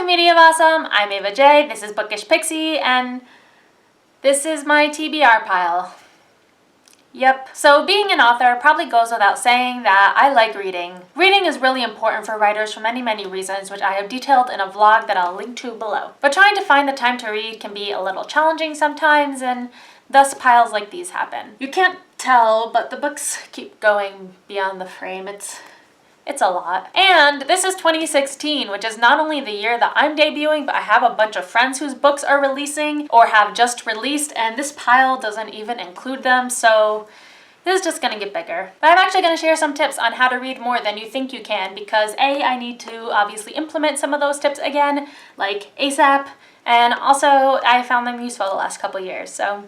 community of awesome, I'm Ava J, this is Bookish Pixie, and this is my TBR pile. Yep, so being an author probably goes without saying that I like reading. Reading is really important for writers for many reasons, which I have detailed in a vlog that I'll link to below. But trying to find the time to read can be a little challenging sometimes, and thus piles like these happen. You can't tell, but the books keep going beyond the frame. It's a lot. And this is 2016, which is not only the year that I'm debuting, but I have a bunch of friends whose books are releasing or have just released, and this pile doesn't even include them, so this is just gonna get bigger. But I'm actually gonna share some tips on how to read more than you think you can, because A, I need to obviously implement some of those tips again, like ASAP, and also I found them useful the last couple years, so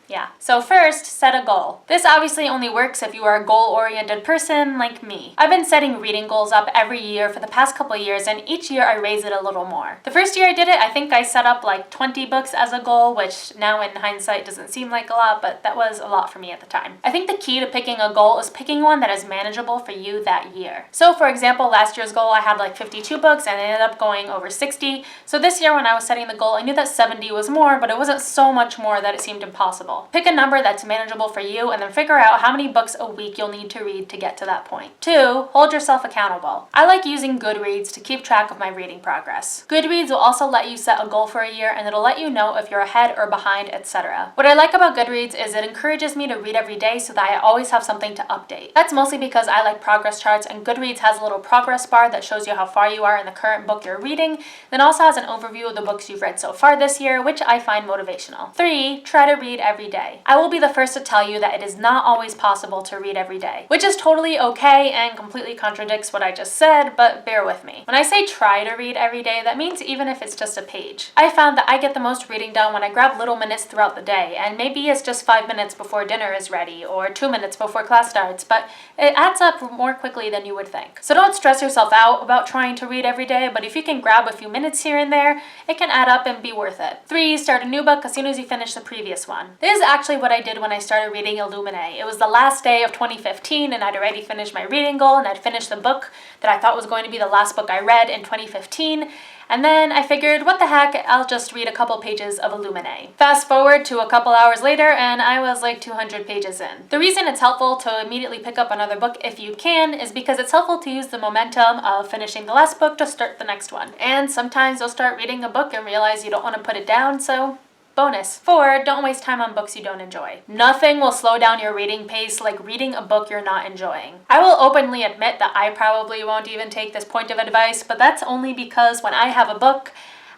yeah. So first, set a goal. This obviously only works if you are a goal-oriented person like me. I've been setting reading goals up every year for the past couple years, and each year I raise it a little more. The first year I did it, I think I set up like 20 books as a goal, which now in hindsight doesn't seem like a lot, but that was a lot for me at the time. I think the key to picking a goal is picking one that is manageable for you that year. So for example, last year's goal I had like 52 books and I ended up going over 60. So this year when I was setting the goal, I knew that 70 was more, but it wasn't so much more that it seemed impossible. Pick a number that's manageable for you and then figure out how many books a week you'll need to read to get to that point. 2, hold yourself accountable. I like using Goodreads to keep track of my reading progress. Goodreads will also let you set a goal for a year, and it'll let you know if you're ahead or behind, etc. What I like about Goodreads is it encourages me to read every day so that I always have something to update. That's mostly because I like progress charts, and Goodreads has a little progress bar that shows you how far you are in the current book you're reading, then also has an overview of the books you've read so far this year, which I find motivational. 3, try to read every day. I will be the first to tell you that it is not always possible to read every day, which is totally okay and completely contradicts what I just said, but bear with me. When I say try to read every day, that means even if it's just a page. I found that I get the most reading done when I grab little minutes throughout the day, and maybe it's just 5 minutes before dinner is ready or 2 minutes before class starts, but it adds up more quickly than you would think. So don't stress yourself out about trying to read every day, but if you can grab a few minutes here and there, it can add up and be worth it. 3, start a new book as soon as you finish the previous one. This is actually what I did when I started reading Illuminae. It was the last day of 2015 and I'd already finished my reading goal, and I'd finished the book that I thought was going to be the last book I read in 2015. And then I figured, what the heck, I'll just read a couple pages of Illuminae. Fast forward to a couple hours later and I was like 200 pages in. The reason it's helpful to immediately pick up another book if you can is because it's helpful to use the momentum of finishing the last book to start the next one. And sometimes you'll start reading a book and realize you don't want to put it down, so bonus. 4, don't waste time on books you don't enjoy. Nothing will slow down your reading pace like reading a book you're not enjoying. I will openly admit that I probably won't even take this point of advice, but that's only because when I have a book,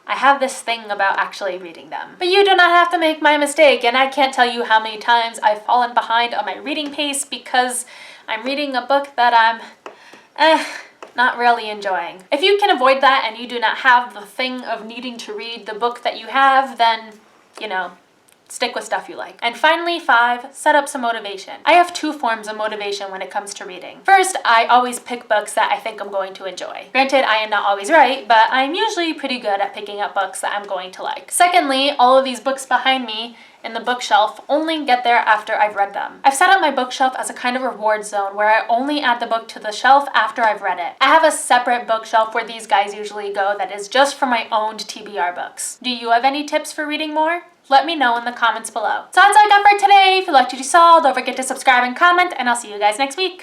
I have this thing about actually reading them. But you do not have to make my mistake, and I can't tell you how many times I've fallen behind on my reading pace because I'm reading a book that I'm not really enjoying. If you can avoid that and you do not have the thing of needing to read the book that you have, then you know, stick with stuff you like. And finally, 5, set up some motivation. I have 2 forms of motivation when it comes to reading. First, I always pick books that I think I'm going to enjoy. Granted, I am not always right, but I'm usually pretty good at picking up books that I'm going to like. Secondly, all of these books behind me in the bookshelf only get there after I've read them. I've set up my bookshelf as a kind of reward zone where I only add the book to the shelf after I've read it. I have a separate bookshelf where these guys usually go that is just for my owned TBR books. Do you have any tips for reading more? Let me know in the comments below. So that's all I got for today. If you liked what you saw, don't forget to subscribe and comment, and I'll see you guys next week.